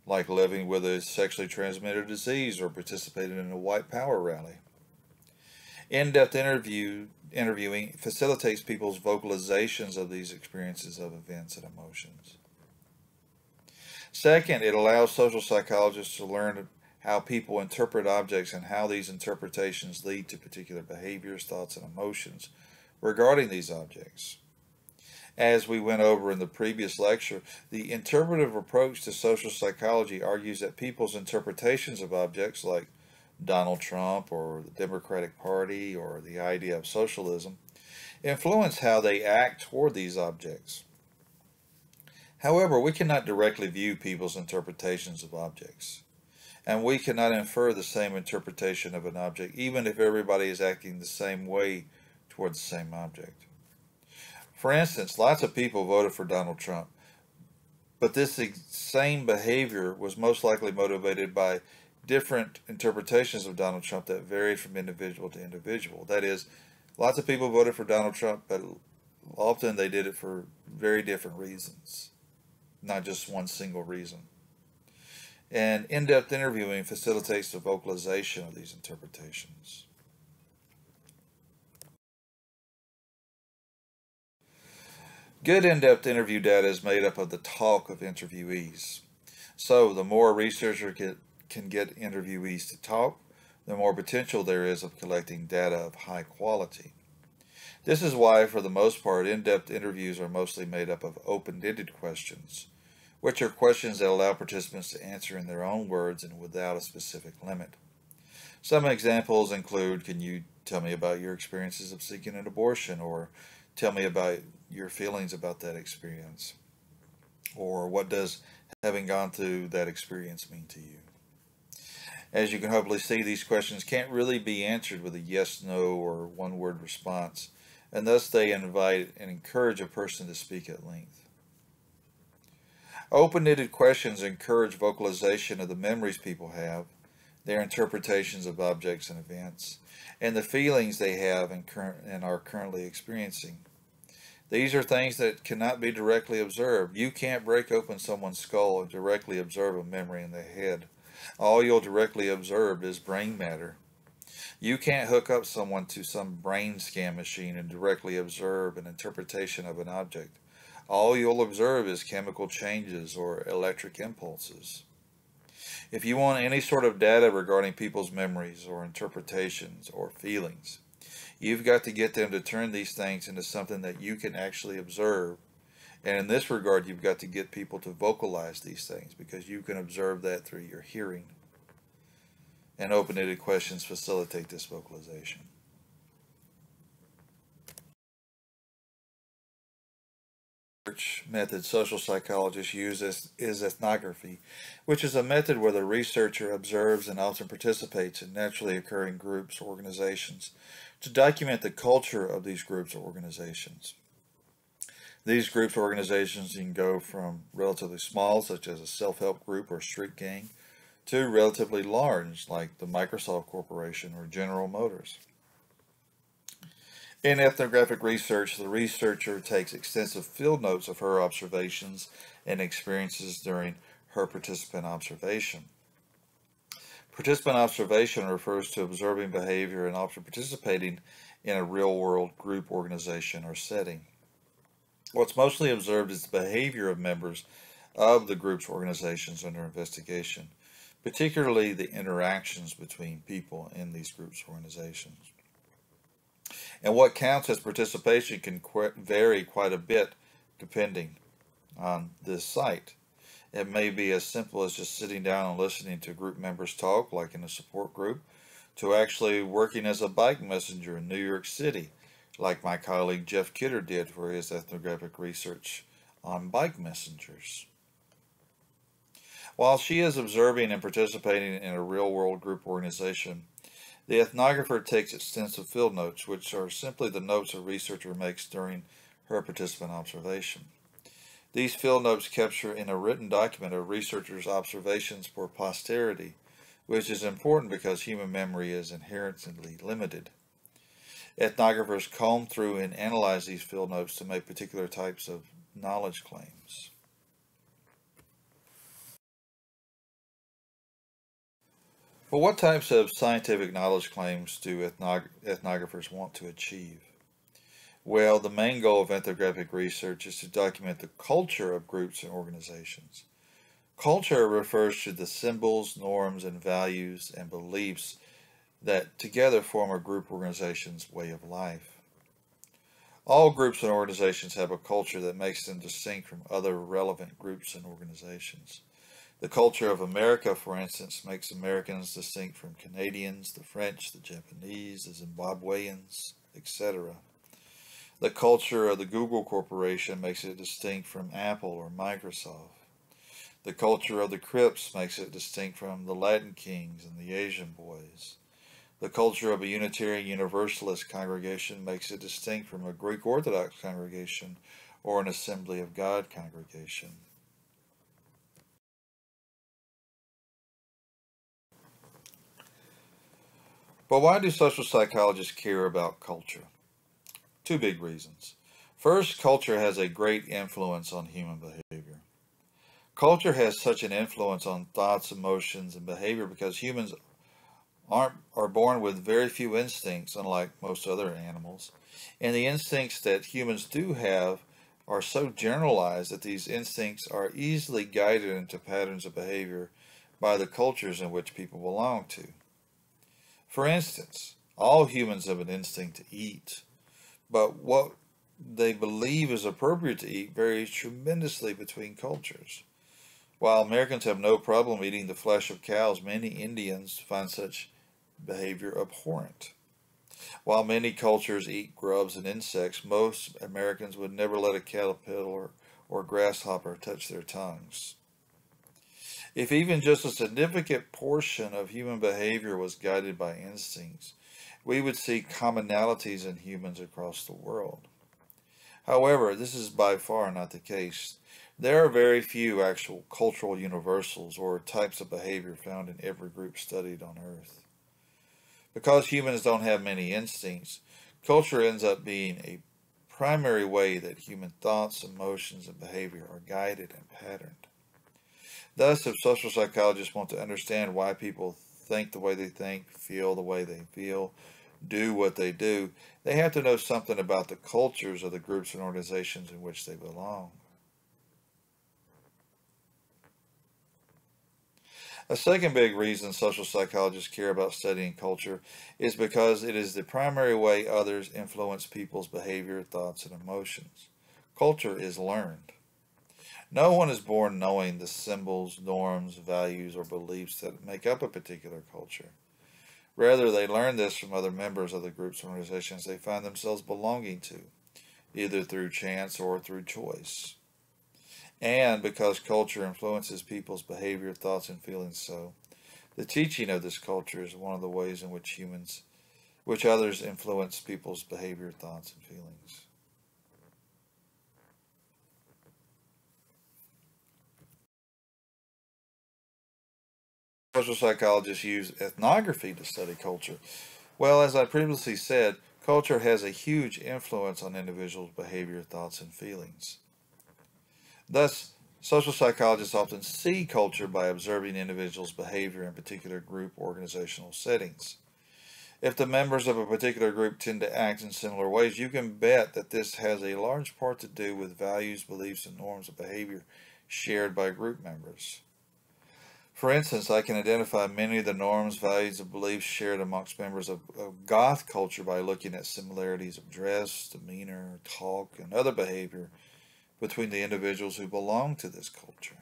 A: like living with a sexually transmitted disease or participating in a white power rally. In-depth interviewing facilitates people's vocalizations of these experiences of events and emotions. Second, it allows social psychologists to learn how people interpret objects and how these interpretations lead to particular behaviors, thoughts, and emotions regarding these objects. As we went over in the previous lecture, the interpretive approach to social psychology argues that people's interpretations of objects like Donald Trump or the Democratic Party or the idea of socialism influence how they act toward these objects. However, we cannot directly view people's interpretations of objects, and we cannot infer the same interpretation of an object even if everybody is acting the same way toward the same object. For instance, lots of people voted for Donald Trump, but this same behavior was most likely motivated by different interpretations of Donald Trump that varied from individual to individual. That is, lots of people voted for Donald Trump, but often they did it for very different reasons, not just one single reason. And in-depth interviewing facilitates the vocalization of these interpretations. Good in-depth interview data is made up of the talk of interviewees. So the more a researcher can get interviewees to talk, the more potential there is of collecting data of high quality. This is why, for the most part, in-depth interviews are mostly made up of open-ended questions, which are questions that allow participants to answer in their own words and without a specific limit. Some examples include, can you tell me about your experiences of seeking an abortion, or tell me about your feelings about that experience, or what does having gone through that experience mean to you? As you can hopefully see, these questions can't really be answered with a yes, no, or one-word response, and thus they invite and encourage a person to speak at length. Open-ended questions encourage vocalization of the memories people have, their interpretations of objects and events, and the feelings they have and are currently experiencing. These are things that cannot be directly observed. You can't break open someone's skull and directly observe a memory in their head. All you'll directly observe is brain matter. You can't hook up someone to some brain scan machine and directly observe an interpretation of an object. All you'll observe is chemical changes or electric impulses. If you want any sort of data regarding people's memories or interpretations or feelings, you've got to get them to turn these things into something that you can actually observe. And in this regard, you've got to get people to vocalize these things because you can observe that through your hearing. And open-ended questions facilitate this vocalization. Research method social psychologists use is ethnography, which is a method where the researcher observes and often participates in naturally occurring groups or organizations to document the culture of these groups or organizations. These groups or organizations can go from relatively small, such as a self-help group or street gang, to relatively large, like the Microsoft Corporation or General Motors. In ethnographic research, the researcher takes extensive field notes of her observations and experiences during her participant observation. Participant observation refers to observing behavior and often participating in a real-world group, organization, or setting. What's mostly observed is the behavior of members of the group's organizations under investigation, particularly the interactions between people in these groups' organizations. And what counts as participation can vary quite a bit depending on this site. It may be as simple as just sitting down and listening to group members talk, like in a support group, to actually working as a bike messenger in New York City, like my colleague Jeff Kidder did for his ethnographic research on bike messengers. While she is observing and participating in a real-world group organization, the ethnographer takes extensive field notes, which are simply the notes a researcher makes during her participant observation. These field notes capture in a written document a researcher's observations for posterity, which is important because human memory is inherently limited. Ethnographers comb through and analyze these field notes to make particular types of knowledge claims. Well, what types of scientific knowledge claims do ethnographers want to achieve? Well, the main goal of ethnographic research is to document the culture of groups and organizations. Culture refers to the symbols, norms, and values and beliefs that together form a group organization's way of life. All groups and organizations have a culture that makes them distinct from other relevant groups and organizations. The culture of America, for instance, makes Americans distinct from Canadians, the French, the Japanese, the Zimbabweans, etc. The culture of the Google Corporation makes it distinct from Apple or Microsoft. The culture of the Crips makes it distinct from the Latin Kings and the Asian Boys. The culture of a Unitarian Universalist congregation makes it distinct from a Greek Orthodox congregation or an Assembly of God congregation. But why do social psychologists care about culture? Two big reasons. First, culture has a great influence on human behavior. Culture has such an influence on thoughts, emotions, and behavior because humans are born with very few instincts, unlike most other animals. And the instincts that humans do have are so generalized that these instincts are easily guided into patterns of behavior by the cultures in which people belong to. For instance, all humans have an instinct to eat, but what they believe is appropriate to eat varies tremendously between cultures. While Americans have no problem eating the flesh of cows, many Indians find such behavior abhorrent. While many cultures eat grubs and insects, most Americans would never let a caterpillar or grasshopper touch their tongues. If even just a significant portion of human behavior was guided by instincts, we would see commonalities in humans across the world. However, this is by far not the case. There are very few actual cultural universals or types of behavior found in every group studied on Earth. Because humans don't have many instincts, culture ends up being a primary way that human thoughts, emotions, and behavior are guided and patterned. Thus, if social psychologists want to understand why people think the way they think, feel the way they feel, do what they do, they have to know something about the cultures of the groups and organizations in which they belong. A second big reason social psychologists care about studying culture is because it is the primary way others influence people's behavior, thoughts, and emotions. Culture is learned. No one is born knowing the symbols, norms, values, or beliefs that make up a particular culture. Rather, they learn this from other members of the groups and organizations they find themselves belonging to, either through chance or through choice. And because culture influences people's behavior, thoughts, and feelings so, the teaching of this culture is one of the ways in which others influence people's behavior, thoughts, and feelings. Social psychologists use ethnography to study culture. Well, as I previously said, culture has a huge influence on individuals' behavior, thoughts, and feelings. Thus, social psychologists often see culture by observing individuals' behavior in particular group organizational settings. If the members of a particular group tend to act in similar ways, you can bet that this has a large part to do with values, beliefs, and norms of behavior shared by group members. For instance, I can identify many of the norms, values, and beliefs shared amongst members of Goth culture by looking at similarities of dress, demeanor, talk, and other behavior between the individuals who belong to this culture.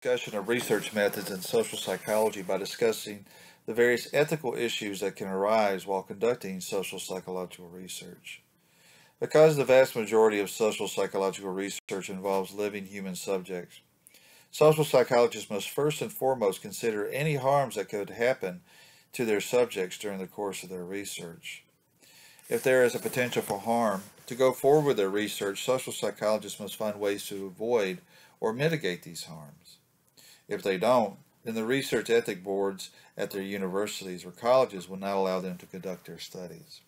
A: Discussion of research methods in social psychology by discussing the various ethical issues that can arise while conducting social psychological research. Because the vast majority of social psychological research involves living human subjects, social psychologists must first and foremost consider any harms that could happen to their subjects during the course of their research. If there is a potential for harm, to go forward with their research, social psychologists must find ways to avoid or mitigate these harms. If they don't, then the research ethic boards at their universities or colleges will not allow them to conduct their studies.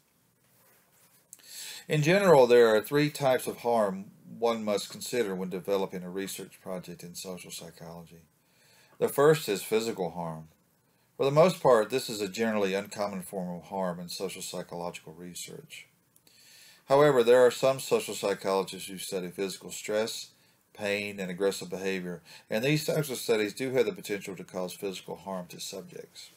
A: In general, there are three types of harm one must consider when developing a research project in social psychology. The first is physical harm. For the most part, this is a generally uncommon form of harm in social psychological research. However, there are some social psychologists who study physical stress, pain, and aggressive behavior, and these types of studies do have the potential to cause physical harm to subjects.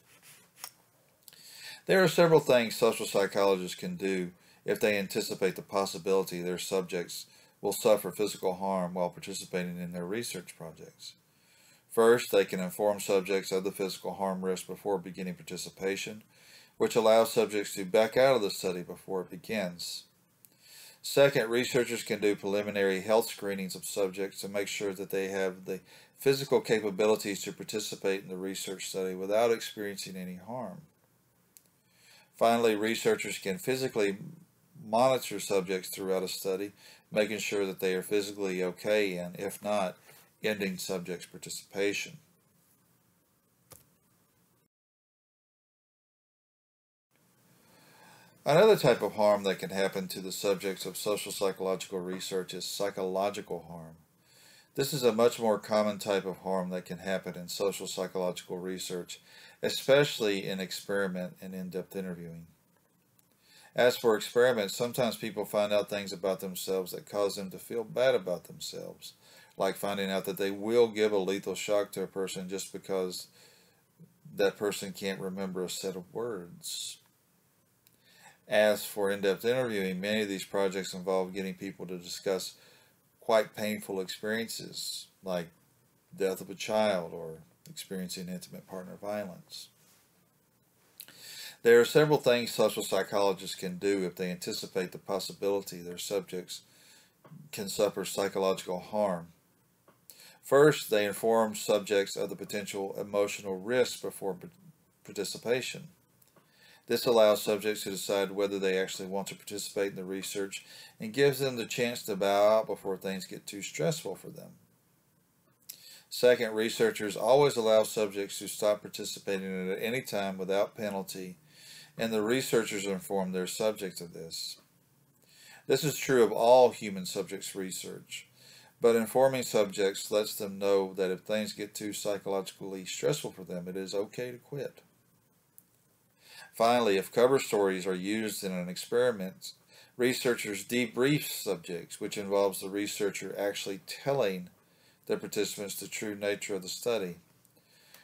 A: There are several things social psychologists can do if they anticipate the possibility their subjects will suffer physical harm while participating in their research projects. First, they can inform subjects of the physical harm risk before beginning participation, which allows subjects to back out of the study before it begins. Second, researchers can do preliminary health screenings of subjects to make sure that they have the physical capabilities to participate in the research study without experiencing any harm. Finally, researchers can physically monitor subjects throughout a study, making sure that they are physically okay and, if not, ending subjects' participation. Another type of harm that can happen to the subjects of social psychological research is psychological harm. This is a much more common type of harm that can happen in social psychological research, especially in experiment and in-depth interviewing. As for experiments, sometimes people find out things about themselves that cause them to feel bad about themselves, like finding out that they will give a lethal shock to a person just because that person can't remember a set of words. As for in-depth interviewing, many of these projects involve getting people to discuss quite painful experiences, like death of a child or experiencing intimate partner violence. There are several things social psychologists can do if they anticipate the possibility their subjects can suffer psychological harm. First, they inform subjects of the potential emotional risks before participation. This allows subjects to decide whether they actually want to participate in the research and gives them the chance to bow out before things get too stressful for them. Second, researchers always allow subjects to stop participating at any time without penalty, and the researchers inform their subjects of this. This is true of all human subjects research, but informing subjects lets them know that if things get too psychologically stressful for them, it is okay to quit. Finally, if cover stories are used in an experiment, researchers debrief subjects, which involves the researcher actually telling the participants the true nature of the study.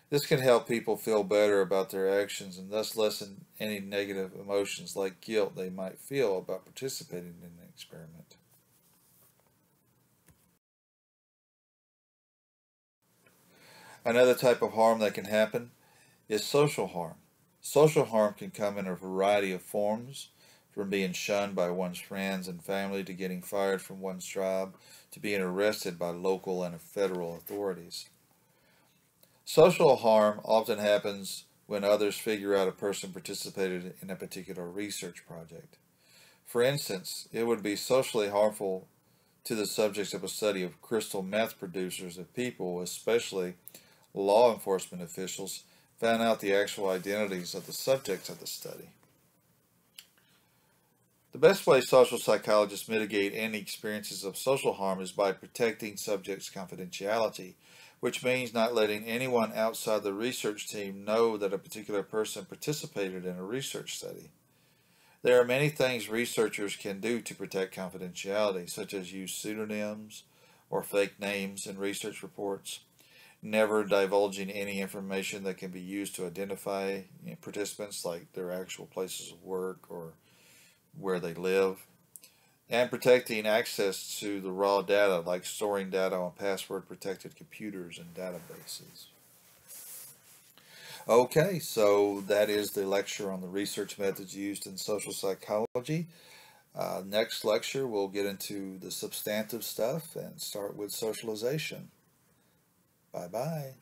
A: This can help people feel better about their actions and thus lessen any negative emotions like guilt they might feel about participating in the experiment. Another type of harm that can happen is social harm. Social harm can come in a variety of forms, from being shunned by one's friends and family to getting fired from one's job to being arrested by local and federal authorities. Social harm often happens when others figure out a person participated in a particular research project. For instance, it would be socially harmful to the subjects of a study of crystal meth producers if people, especially law enforcement officials, found out the actual identities of the subjects of the study. The best way social psychologists mitigate any experiences of social harm is by protecting subjects' confidentiality, which means not letting anyone outside the research team know that a particular person participated in a research study. There are many things researchers can do to protect confidentiality, such as use pseudonyms or fake names in research reports, never divulging any information that can be used to identify participants, like their actual places of work or where they live, and protecting access to the raw data, like storing data on password-protected computers and databases. Okay, so that is the lecture on the research methods used in social psychology. Next lecture, we'll get into the substantive stuff and start with socialization. Bye-bye.